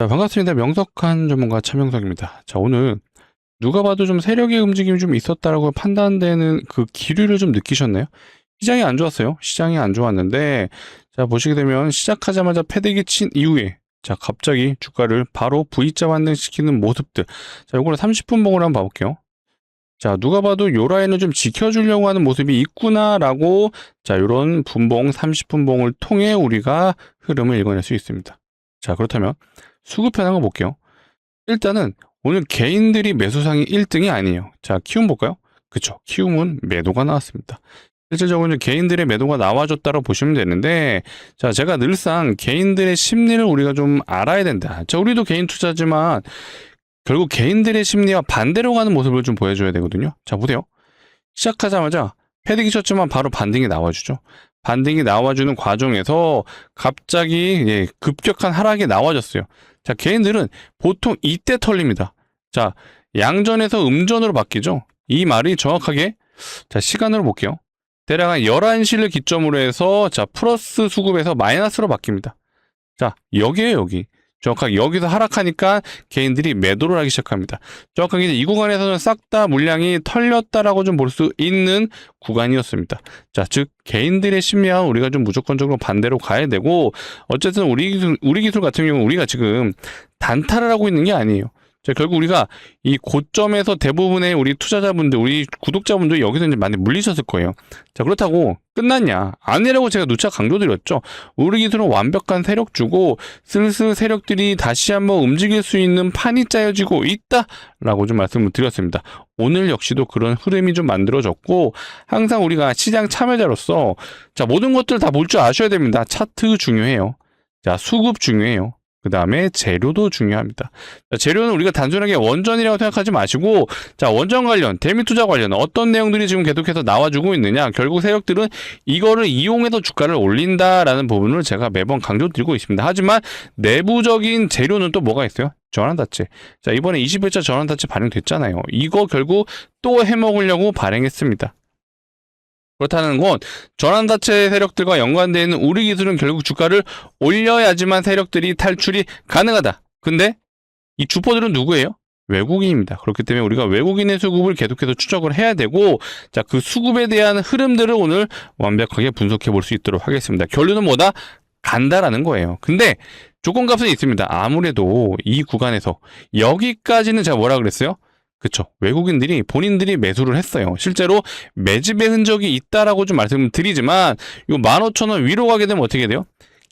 자, 반갑습니다. 명석한 전문가 차명석입니다. 자, 오늘 누가 봐도 좀 세력의 움직임이 좀 있었다라고 판단되는 그 기류를 좀 느끼셨나요? 시장이 안 좋았어요. 시장이 안 좋았는데, 자, 보시게 되면 시작하자마자 패대기 친 이후에, 자, 갑자기 주가를 바로 V자 반등시키는 모습들. 자, 요거를 30분 봉으로 한번 봐볼게요. 자, 누가 봐도 요 라인을 좀 지켜주려고 하는 모습이 있구나라고, 자, 요런 분봉, 30분 봉을 통해 우리가 흐름을 읽어낼 수 있습니다. 자, 그렇다면 수급 현황을 볼게요. 일단은 오늘 개인들이 매수상이 1등이 아니에요. 자, 키움 볼까요? 그쵸. 키움은 매도가 나왔습니다. 실질적으로 개인들의 매도가 나와줬다고 보시면 되는데, 자, 제가 늘상 개인들의 심리를 우리가 좀 알아야 된다. 자, 우리도 개인 투자지만 결국 개인들의 심리와 반대로 가는 모습을 좀 보여줘야 되거든요. 자, 보세요. 시작하자마자 패딩이 쳤지만 바로 반등이 나와주죠. 반등이 나와주는 과정에서 갑자기 급격한 하락이 나와졌어요. 자, 개인들은 보통 이때 털립니다. 자, 양전에서 음전으로 바뀌죠. 이 말이 정확하게, 자, 시간으로 볼게요. 대략 한 11시를 기점으로 해서, 자, 플러스 수급에서 마이너스로 바뀝니다. 자, 여기에요, 여기. 정확하게 여기서 하락하니까 개인들이 매도를 하기 시작합니다. 정확하게 이 구간에서는 싹 다 물량이 털렸다라고 좀 볼 수 있는 구간이었습니다. 자, 즉 개인들의 심리와 우리가 좀 무조건적으로 반대로 가야 되고, 어쨌든 우리 기술 같은 경우는 우리가 지금 단타를 하고 있는 게 아니에요. 자, 결국 우리가 이 고점에서 대부분의 우리 투자자분들, 우리 구독자분들 여기서 이제 많이 물리셨을 거예요. 자, 그렇다고 끝났냐? 아니라고 제가 누차 강조드렸죠. 우리 기술은 완벽한 세력주고 슬슬 세력들이 다시 한번 움직일 수 있는 판이 짜여지고 있다라고 좀 말씀을 드렸습니다. 오늘 역시도 그런 흐름이 좀 만들어졌고, 항상 우리가 시장 참여자로서, 자, 모든 것들 다 볼 줄 아셔야 됩니다. 차트 중요해요. 자, 수급 중요해요. 그 다음에 재료도 중요합니다. 자, 재료는 우리가 단순하게 원전이라고 생각하지 마시고, 자, 원전 관련, 대미투자 관련 어떤 내용들이 지금 계속해서 나와주고 있느냐, 결국 세력들은 이거를 이용해서 주가를 올린다라는 부분을 제가 매번 강조드리고 있습니다. 하지만 내부적인 재료는 또 뭐가 있어요? 전환다체. 자, 이번에 20일자 전환다체 발행됐잖아요. 이거 결국 또 해먹으려고 발행했습니다. 그렇다는 건 전환다체 세력들과 연관되어 있는 우리 기술은 결국 주가를 올려야지만 세력들이 탈출이 가능하다. 근데 이 주포들은 누구예요? 외국인입니다. 그렇기 때문에 우리가 외국인의 수급을 계속해서 추적을 해야 되고, 자, 그 수급에 대한 흐름들을 오늘 완벽하게 분석해 볼 수 있도록 하겠습니다. 결론은 뭐다? 간다라는 거예요. 근데 조건값은 있습니다. 아무래도 이 구간에서 여기까지는 제가 뭐라 그랬어요? 그쵸. 외국인들이 본인들이 매수를 했어요. 실제로 매집의 흔적이 있다라고 좀 말씀을 드리지만, 요 15,000원 위로 가게 되면 어떻게 돼요?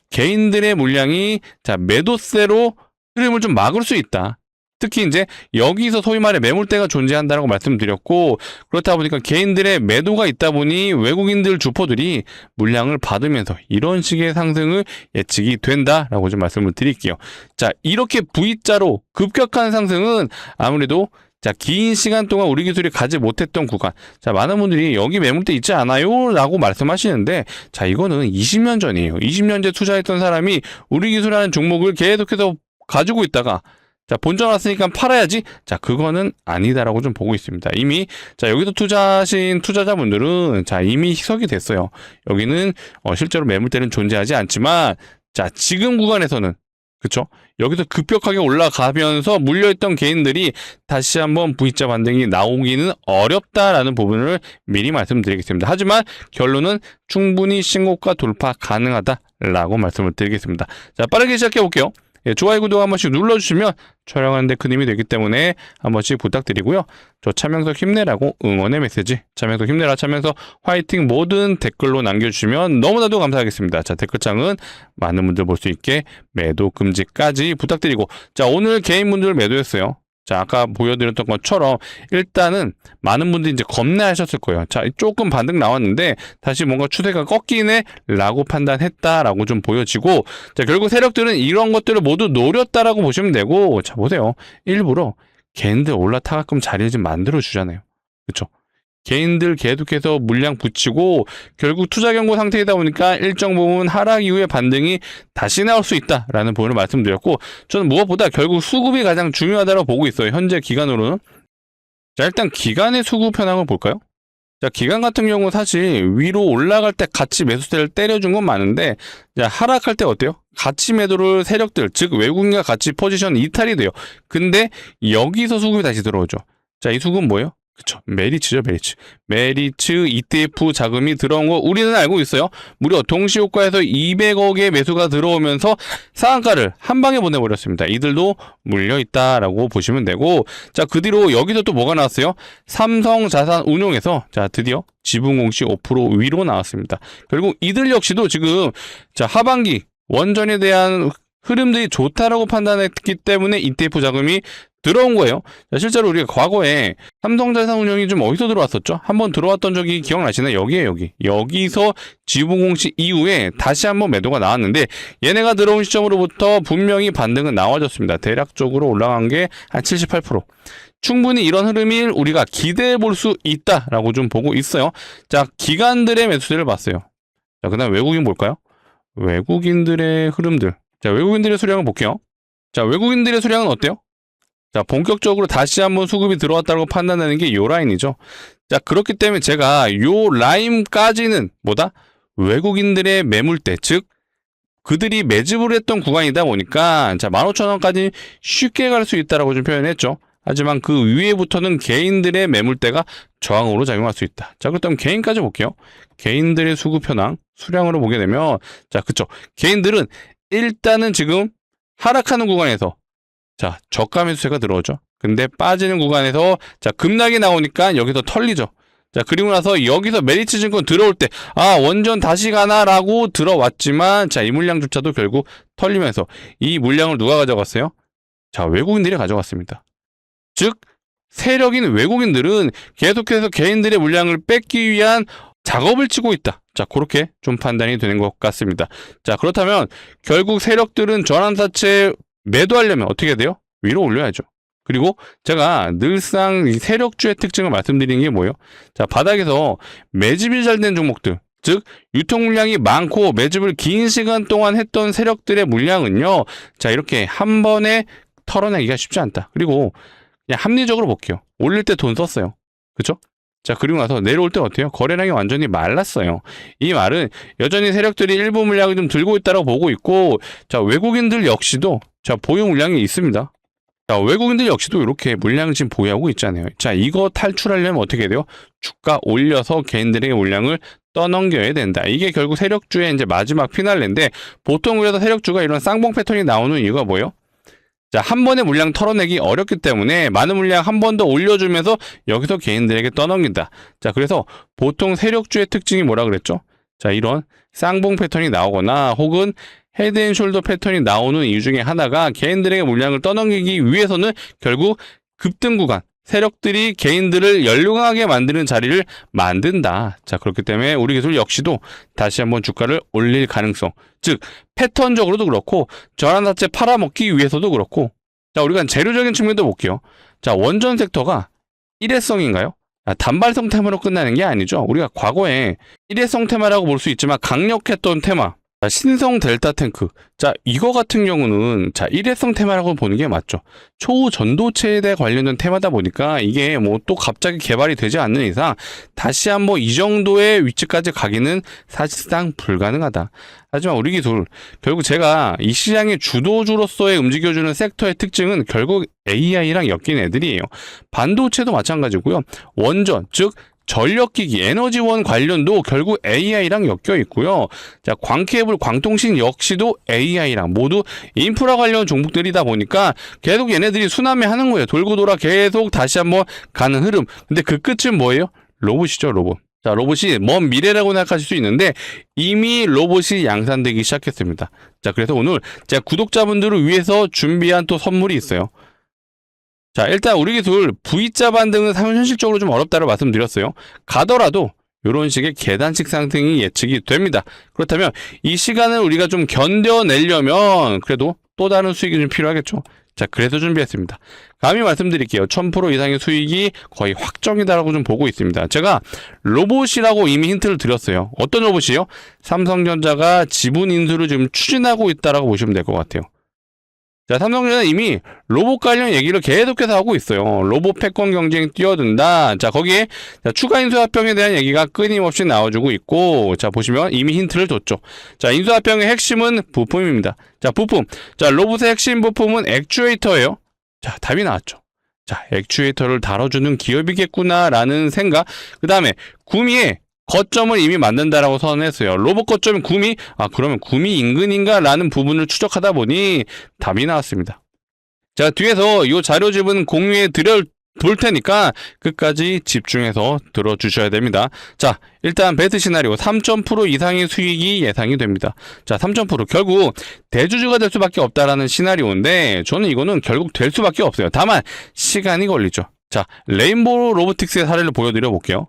개인들의 물량이, 자, 매도세로 흐름을 좀 막을 수 있다. 특히 이제 여기서 소위 말해 매물대가 존재한다라고 말씀드렸고, 그렇다 보니까 개인들의 매도가 있다 보니 외국인들 주포들이 물량을 받으면서 이런 식의 상승을 예측이 된다라고 좀 말씀을 드릴게요. 자, 이렇게 V자로 급격한 상승은 아무래도, 자, 긴 시간 동안 우리 기술이 가지 못했던 구간. 자, 많은 분들이 여기 매물대 있지 않아요? 라고 말씀하시는데, 자, 이거는 20년 전이에요. 20년째 투자했던 사람이 우리 기술이라는 종목을 계속해서 가지고 있다가, 자, 본전 왔으니까 팔아야지. 자, 그거는 아니다라고 좀 보고 있습니다. 이미, 자, 여기서 투자하신 투자자분들은, 자, 이미 희석이 됐어요. 여기는, 실제로 매물대는 존재하지 않지만, 자, 지금 구간에서는, 그쵸? 여기서 급격하게 올라가면서 물려있던 개인들이 다시 한번 V자 반등이 나오기는 어렵다라는 부분을 미리 말씀드리겠습니다. 하지만 결론은 충분히 신고가 돌파 가능하다라고 말씀을 드리겠습니다. 자, 빠르게 시작해 볼게요. 좋아요, 구독 한 번씩 눌러주시면 촬영하는 데 큰 힘이 되기 때문에 한 번씩 부탁드리고요. 저 차명석 힘내라고 응원의 메시지, 차명석 힘내라, 차명석 화이팅 모든 댓글로 남겨주시면 너무나도 감사하겠습니다. 자, 댓글창은 많은 분들 볼 수 있게 매도 금지까지 부탁드리고, 자, 오늘 개인분들 매도했어요. 자, 아까 보여드렸던 것처럼 일단은 많은 분들이 이제 겁내하셨을 거예요. 자, 조금 반등 나왔는데 다시 뭔가 추세가 꺾이네 라고 판단했다라고 좀 보여지고, 자, 결국 세력들은 이런 것들을 모두 노렸다라고 보시면 되고, 자, 보세요. 일부러 개인들 올라타가끔 자리를 좀 만들어 주잖아요. 그쵸? 개인들 계속해서 물량 붙이고 결국 투자 경고 상태이다 보니까 일정 부분 하락 이후에 반등이 다시 나올 수 있다라는 부분을 말씀드렸고, 저는 무엇보다 결국 수급이 가장 중요하다고 보고 있어요. 현재 기간으로는. 자, 일단 기간의 수급 현황을 볼까요? 자, 기관 같은 경우 사실 위로 올라갈 때 같이 매수세를 때려준 건 많은데, 자, 하락할 때 어때요? 같이 매도를 세력들, 즉 외국인과 같이 포지션 이탈이 돼요. 근데 여기서 수급이 다시 들어오죠. 자, 이 수급은 뭐예요? 그쵸. 메리츠죠, 메리츠. 메리츠 ETF 자금이 들어온 거 우리는 알고 있어요. 무려 동시효과에서 200억의 매수가 들어오면서 상한가를 한 방에 보내버렸습니다. 이들도 물려있다라고 보시면 되고, 자, 그 뒤로 여기서 또 뭐가 나왔어요? 삼성자산운용에서, 자, 드디어 지분 공시 5% 위로 나왔습니다. 결국 이들 역시도 지금, 자, 하반기 원전에 대한 흐름들이 좋다라고 판단했기 때문에 ETF 자금이 들어온 거예요. 자, 실제로 우리가 과거에 삼성자산운용이 좀 어디서 들어왔었죠? 한번 들어왔던 적이 기억나시나요? 여기에요, 여기. 여기서 지분 공시 이후에 다시 한번 매도가 나왔는데, 얘네가 들어온 시점으로부터 분명히 반등은 나와졌습니다. 대략적으로 올라간 게 한 78%. 충분히 이런 흐름을 우리가 기대해 볼 수 있다라고 좀 보고 있어요. 자, 기관들의 매수세를 봤어요. 자, 그 다음 외국인 볼까요? 외국인들의 흐름들. 자, 외국인들의 수량을 볼게요. 자, 외국인들의 수량은 어때요? 자, 본격적으로 다시 한번 수급이 들어왔다고 판단하는 게 요 라인이죠. 자, 그렇기 때문에 제가 요 라인까지는 뭐다? 외국인들의 매물대, 즉 그들이 매집을 했던 구간이다 보니까, 자, 15,000원까지 쉽게 갈 수 있다라고 좀 표현했죠. 하지만 그 위에부터는 개인들의 매물대가 저항으로 작용할 수 있다. 자, 그렇다면 개인까지 볼게요. 개인들의 수급 현황 수량으로 보게 되면, 자, 그쵸. 개인들은 일단은 지금 하락하는 구간에서, 자, 저가 매수세가 들어오죠. 근데 빠지는 구간에서, 자, 급락이 나오니까 여기서 털리죠. 자, 그리고 나서 여기서 메리츠 증권 들어올 때, 아, 원전 다시 가나라고 들어왔지만, 자, 이 물량조차도 결국 털리면서 이 물량을 누가 가져갔어요? 자, 외국인들이 가져갔습니다. 즉, 세력인 외국인들은 계속해서 개인들의 물량을 뺏기 위한 작업을 치고 있다. 자, 그렇게 좀 판단이 되는 것 같습니다. 자, 그렇다면 결국 세력들은 전환사채 매도하려면 어떻게 돼요? 위로 올려야죠. 그리고 제가 늘상 이 세력주의 특징을 말씀드리는 게 뭐예요? 자, 바닥에서 매집이 잘 된 종목들, 즉 유통 물량이 많고 매집을 긴 시간 동안 했던 세력들의 물량은요, 자, 이렇게 한 번에 털어내기가 쉽지 않다. 그리고 그냥 합리적으로 볼게요. 올릴 때 돈 썼어요. 그쵸? 자, 그리고 나서 내려올 때 어때요? 거래량이 완전히 말랐어요. 이 말은 여전히 세력들이 일부 물량을 좀 들고 있다고 보고 있고, 자, 외국인들 역시도, 자, 보유 물량이 있습니다. 자, 외국인들 역시도 이렇게 물량을 지금 보유하고 있잖아요. 자, 이거 탈출하려면 어떻게 돼요? 주가 올려서 개인들에게 물량을 떠넘겨야 된다. 이게 결국 세력주의 이제 마지막 피날레인데, 보통 그래서 세력주가 이런 쌍봉 패턴이 나오는 이유가 뭐예요? 자, 한 번에 물량 털어내기 어렵기 때문에 많은 물량 한 번 더 올려주면서 여기서 개인들에게 떠넘긴다. 자, 그래서 보통 세력주의 특징이 뭐라 그랬죠? 자, 이런 쌍봉 패턴이 나오거나 혹은 헤드앤숄더 패턴이 나오는 이유 중에 하나가 개인들에게 물량을 떠넘기기 위해서는 결국 급등 구간, 세력들이 개인들을 연료강하게 만드는 자리를 만든다. 자, 그렇기 때문에 우리 기술 역시도 다시 한번 주가를 올릴 가능성, 즉 패턴적으로도 그렇고 전환사채 팔아먹기 위해서도 그렇고, 자, 우리가 재료적인 측면도 볼게요. 자, 원전 섹터가 일회성인가요? 단발성 테마로 끝나는 게 아니죠. 우리가 과거에 일회성 테마라고 볼 수 있지만 강력했던 테마, 자, 신성 델타 탱크. 자, 이거 같은 경우는, 자, 일회성 테마라고 보는 게 맞죠. 초전도체에 대해 관련된 테마다 보니까 이게 뭐 또 갑자기 개발이 되지 않는 이상 다시 한번 이 정도의 위치까지 가기는 사실상 불가능하다. 하지만 우리 기술, 결국 제가 이 시장의 주도주로서의 움직여주는 섹터의 특징은 결국 AI랑 엮인 애들이에요. 반도체도 마찬가지고요. 원전, 즉 전력기기, 에너지원 관련도 결국 AI랑 엮여 있고요. 자, 광케이블, 광통신 역시도 AI랑 모두 인프라 관련 종목들이다 보니까 계속 얘네들이 순환매 하는 거예요. 돌고 돌아 계속 다시 한번 가는 흐름. 근데 그 끝은 뭐예요? 로봇이죠, 로봇. 자, 로봇이 먼 미래라고 생각하실 수 있는데 이미 로봇이 양산되기 시작했습니다. 자, 그래서 오늘 제가 구독자분들을 위해서 준비한 또 선물이 있어요. 자, 일단 우리 기술 V자 반등은 현실적으로 좀 어렵다고 말씀드렸어요. 가더라도 이런 식의 계단식 상승이 예측이 됩니다. 그렇다면 이 시간을 우리가 좀 견뎌내려면 그래도 또 다른 수익이 좀 필요하겠죠. 자, 그래서 준비했습니다. 감히 말씀드릴게요. 1000% 이상의 수익이 거의 확정이다라고 좀 보고 있습니다. 제가 로봇이라고 이미 힌트를 드렸어요. 어떤 로봇이요? 삼성전자가 지분 인수를 지금 추진하고 있다라고 보시면 될 것 같아요. 자, 삼성전자는 이미 로봇 관련 얘기를 계속해서 하고 있어요. 로봇 패권 경쟁 뛰어든다. 자, 거기에 자, 추가 인수합병에 대한 얘기가 끊임없이 나와주고 있고, 자, 보시면 이미 힌트를 줬죠. 자, 인수합병의 핵심은 부품입니다. 자, 부품. 자, 로봇의 핵심 부품은 액추에이터예요. 자, 답이 나왔죠. 자, 액추에이터를 다뤄주는 기업이겠구나라는 생각. 그 다음에 구미의 거점을 이미 만든다라고 선언했어요. 로봇 거점이 구미? 그러면 구미 인근인가라는 부분을 추적하다 보니 답이 나왔습니다. 자, 뒤에서 이 자료집은 공유해 드려 볼 테니까 끝까지 집중해서 들어주셔야 됩니다. 자, 일단 베스트 시나리오 3,000% 이상의 수익이 예상이 됩니다. 자, 3,000% 결국 대주주가 될 수밖에 없다라는 시나리오인데 저는 이거는 결국 될 수밖에 없어요. 다만 시간이 걸리죠. 자, 레인보우 로보틱스의 사례를 보여드려 볼게요.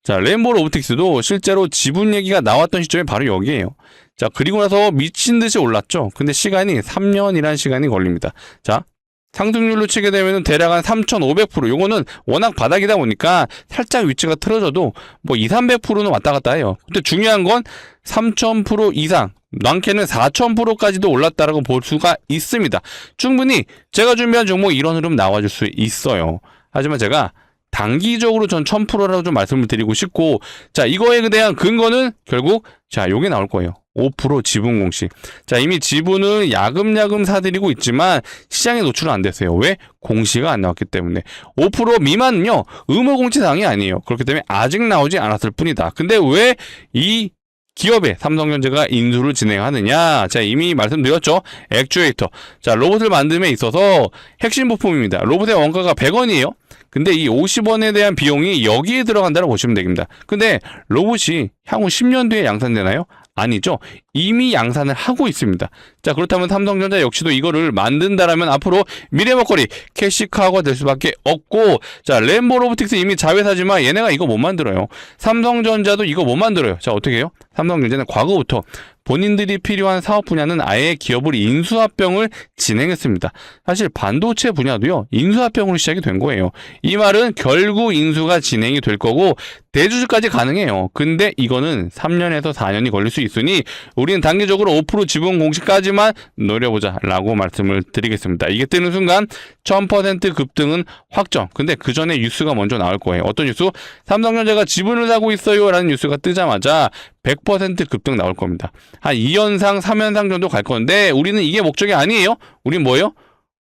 자, 레인보우 로보틱스도 실제로 지분 얘기가 나왔던 시점이 바로 여기에요. 자, 그리고 나서 미친 듯이 올랐죠. 근데 시간이 3년이라는 시간이 걸립니다. 자, 상승률로 치게 되면 대략 한 3,500%. 요거는 워낙 바닥이다 보니까 살짝 위치가 틀어져도 뭐 2,300%는 왔다 갔다 해요. 근데 중요한 건 3,000% 이상, 많게는 4,000%까지도 올랐다라고 볼 수가 있습니다. 충분히 제가 준비한 종목 이런 흐름 나와줄 수 있어요. 하지만 제가 단기적으로 전 1,000%라고 좀 말씀을 드리고 싶고, 자, 이거에 대한 근거는 결국, 자, 요게 나올 거예요. 5% 지분 공시. 자, 이미 지분을 야금야금 사들이고 있지만 시장에 노출은 안 됐어요. 왜? 공시가 안 나왔기 때문에. 5% 미만은요, 의무 공시 사항이 아니에요. 그렇기 때문에 아직 나오지 않았을 뿐이다. 근데 왜 이 기업에 삼성전자가 인수를 진행하느냐? 자, 이미 말씀드렸죠. 액추에이터. 자, 로봇을 만듦에 있어서 핵심 부품입니다. 로봇의 원가가 100원이에요. 근데 이 50원에 대한 비용이 여기에 들어간다고 보시면 됩니다. 근데 로봇이 향후 10년 뒤에 양산되나요? 아니죠. 이미 양산을 하고 있습니다. 자, 그렇다면 삼성전자 역시도 이거를 만든다라면 앞으로 미래 먹거리 캐시카우가 될 수밖에 없고, 자, 레인보우 로보틱스 이미 자회사지만 얘네가 이거 못 만들어요. 삼성전자도 이거 못 만들어요. 자, 어떻게 해요? 삼성전자는 과거부터 본인들이 필요한 사업 분야는 아예 기업을 인수합병을 진행했습니다. 사실 반도체 분야도요, 인수합병으로 시작이 된 거예요. 이 말은 결국 인수가 진행이 될 거고 대주주까지 가능해요. 근데 이거는 3년에서 4년이 걸릴 수 있으니 우리는 단기적으로 5% 지분 공시까지만 노려보자 라고 말씀을 드리겠습니다. 이게 뜨는 순간 1000% 급등은 확정. 근데 그 전에 뉴스가 먼저 나올 거예요. 어떤 뉴스? 삼성전자가 지분을 사고 있어요 라는 뉴스가 뜨자마자 100% 급등 나올 겁니다. 한 2연상, 3연상 정도 갈 건데 우리는 이게 목적이 아니에요. 우린 뭐예요?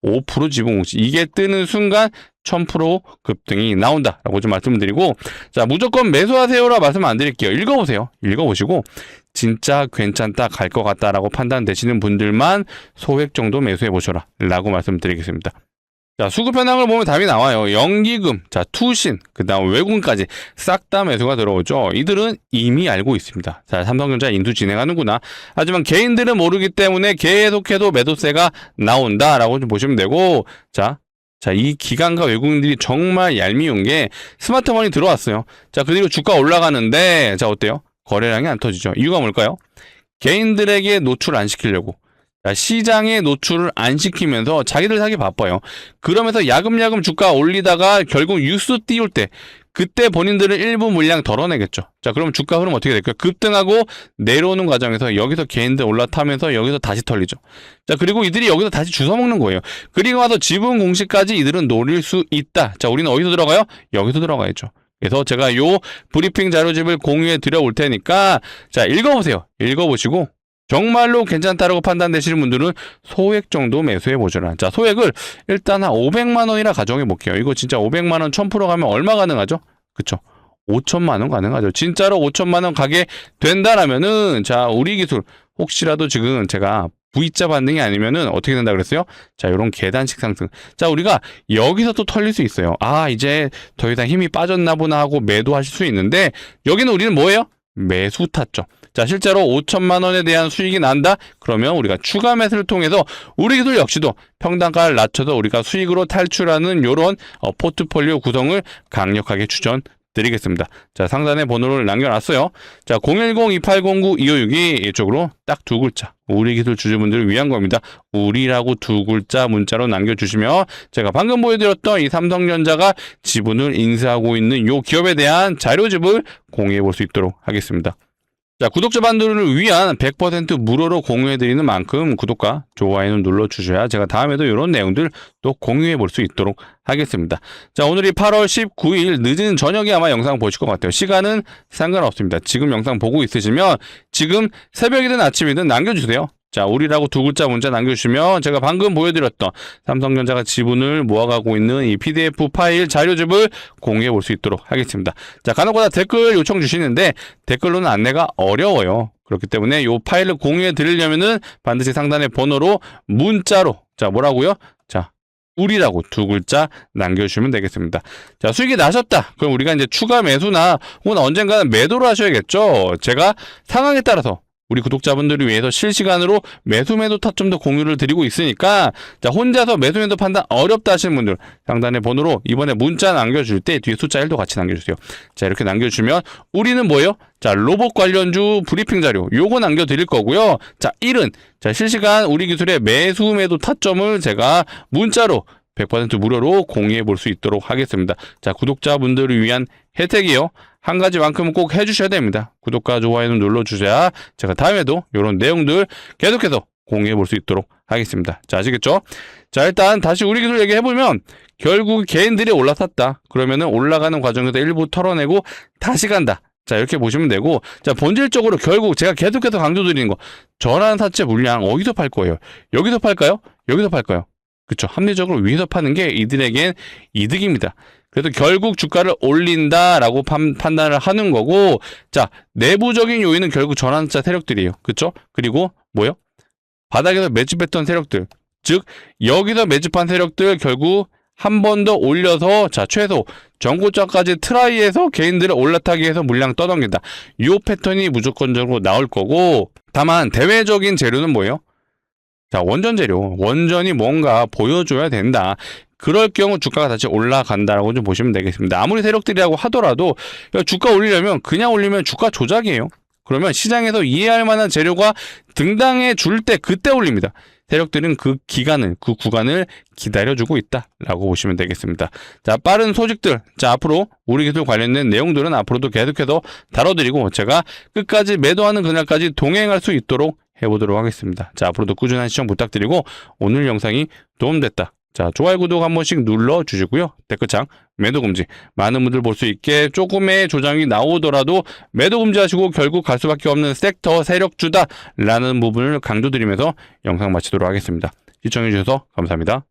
5% 지분 공시. 이게 뜨는 순간 1000% 급등이 나온다라고 좀 말씀을 드리고, 자, 무조건 매수하세요라 말씀 안 드릴게요. 읽어보세요. 읽어보시고 진짜 괜찮다, 갈 것 같다라고 판단되시는 분들만 소액 정도 매수해 보셔라 라고 말씀드리겠습니다. 자, 수급 현황을 보면 답이 나와요. 연기금, 자, 투신, 그 다음 외국인까지 싹 다 매수가 들어오죠. 이들은 이미 알고 있습니다. 자, 삼성전자 인수 진행하는구나. 하지만 개인들은 모르기 때문에 계속해도 매도세가 나온다라고 좀 보시면 되고, 자, 이 기관과 외국인들이 정말 얄미운 게 스마트머니 들어왔어요. 자, 그 뒤로 주가 올라가는데, 자, 어때요? 거래량이 안 터지죠. 이유가 뭘까요? 개인들에게 노출 안 시키려고. 시장에 노출을 안 시키면서 자기들 사기 바빠요. 그러면서 야금야금 주가 올리다가 결국 뉴스 띄울 때 그때 본인들은 일부 물량 덜어내겠죠. 자, 그럼 주가 흐름 어떻게 될까요? 급등하고 내려오는 과정에서 여기서 개인들 올라타면서 여기서 다시 털리죠. 자, 그리고 이들이 여기서 다시 주워먹는 거예요. 그리고 와서 지분 공시까지 이들은 노릴 수 있다. 자, 우리는 어디서 들어가요? 여기서 들어가야죠. 그래서 제가 요 브리핑 자료집을 공유해 드려 올 테니까 자, 읽어보세요. 읽어보시고 정말로 괜찮다라고 판단되시는 분들은 소액 정도 매수해 보셔라. 자, 소액을 일단 한 500만 원이라 가정해 볼게요. 이거 진짜 500만 원 1000% 가면 얼마 가능하죠? 그쵸? 5천만 원 가능하죠. 진짜로 5천만 원 가게 된다라면은, 자, 우리 기술 혹시라도 지금 제가 V자 반등이 아니면은 어떻게 된다 그랬어요? 자, 요런 계단식 상승. 자, 우리가 여기서 또 털릴 수 있어요. 아, 이제 더 이상 힘이 빠졌나 보나 하고 매도하실 수 있는데 여기는 우리는 뭐예요? 매수 탔죠. 자, 실제로 5천만 원에 대한 수익이 난다? 그러면 우리가 추가 매수를 통해서 우리 기술 역시도 평단가를 낮춰서 우리가 수익으로 탈출하는 요런 포트폴리오 구성을 강력하게 추천드리겠습니다. 자, 상단에 번호를 남겨놨어요. 자, 010-2809-2562 이쪽으로 딱 두 글자. 우리 기술 주주분들을 위한 겁니다. 우리라고 두 글자 문자로 남겨주시면 제가 방금 보여드렸던 이 삼성전자가 지분을 인수하고 있는 요 기업에 대한 자료집을 공유해 볼 수 있도록 하겠습니다. 자, 구독자분들을 위한 100% 무료로 공유해드리는 만큼 구독과 좋아요는 눌러주셔야 제가 다음에도 이런 내용들 또 공유해볼 수 있도록 하겠습니다. 자, 오늘이 8월 19일 늦은 저녁에 아마 영상 보실 것 같아요. 시간은 상관없습니다. 지금 영상 보고 있으시면 지금 새벽이든 아침이든 남겨주세요. 자, 우리라고 두 글자 문자 남겨주시면 제가 방금 보여드렸던 삼성전자가 지분을 모아가고 있는 이 PDF 파일 자료집을 공유해 볼 수 있도록 하겠습니다. 자, 간혹가다 댓글 요청 주시는데 댓글로는 안내가 어려워요. 그렇기 때문에 이 파일을 공유해 드리려면은 반드시 상단의 번호로 문자로, 자, 뭐라고요? 자, 우리라고 두 글자 남겨주시면 되겠습니다. 자, 수익이 나셨다. 그럼 우리가 이제 추가 매수나 혹은 언젠가는 매도를 하셔야겠죠. 제가 상황에 따라서 우리 구독자분들을 위해서 실시간으로 매수 타점도 공유를 드리고 있으니까, 자, 혼자서 매수 판단 어렵다 하시는 분들 상단의 번호로 이번에 문자 남겨줄 때 뒤에 숫자 1도 같이 남겨주세요. 자, 이렇게 남겨주시면 우리는 뭐예요? 자, 로봇 관련주 브리핑 자료 요거 남겨드릴 거고요. 자, 1은 자, 실시간 우리 기술의 매수 타점을 제가 문자로 100% 무료로 공유해 볼 수 있도록 하겠습니다. 자, 구독자분들을 위한 혜택이요. 한 가지만큼은 꼭 해주셔야 됩니다. 구독과 좋아요는 눌러주셔야 제가 다음에도 이런 내용들 계속해서 공유해 볼 수 있도록 하겠습니다. 자, 아시겠죠? 자, 일단 다시 우리 기술 얘기해보면 결국 개인들이 올라탔다. 그러면은 올라가는 과정에서 일부 털어내고 다시 간다. 자, 이렇게 보시면 되고, 자, 본질적으로 결국 제가 계속해서 강조드리는 거, 전환 사채 물량 어디서 팔 거예요? 여기서 팔까요? 여기서 팔까요? 그쵸. 합리적으로 위에서 파는 게 이들에겐 이득입니다. 그래서 결국 주가를 올린다라고 판단을 하는 거고, 자, 내부적인 요인은 결국 전환자 세력들이에요. 그쵸? 그리고 뭐요? 바닥에서 매집했던 세력들. 즉, 여기서 매집한 세력들 결국 한 번 더 올려서, 자, 최소 전고점까지 트라이해서 개인들을 올라타기 위해서 물량 떠넘긴다. 이 패턴이 무조건적으로 나올 거고, 다만 대외적인 재료는 뭐예요? 자, 원전 재료. 원전이 뭔가 보여줘야 된다. 그럴 경우 주가가 다시 올라간다라고 좀 보시면 되겠습니다. 아무리 세력들이라고 하더라도 주가 올리려면 그냥 올리면 주가 조작이에요. 그러면 시장에서 이해할 만한 재료가 등장해 줄 때 그때 올립니다. 세력들은 그 기간을, 그 구간을 기다려주고 있다라고 보시면 되겠습니다. 자, 빠른 소식들. 자, 앞으로 우리 기술 관련된 내용들은 앞으로도 계속해서 다뤄드리고 제가 끝까지 매도하는 그날까지 동행할 수 있도록 해보도록 하겠습니다. 자, 앞으로도 꾸준한 시청 부탁드리고 오늘 영상이 도움됐다. 자, 좋아요, 구독 한 번씩 눌러주시고요. 댓글창 매도 금지. 많은 분들 볼 수 있게 조금의 조정이 나오더라도 매도 금지하시고 결국 갈 수밖에 없는 섹터 세력주다라는 부분을 강조드리면서 영상 마치도록 하겠습니다. 시청해주셔서 감사합니다.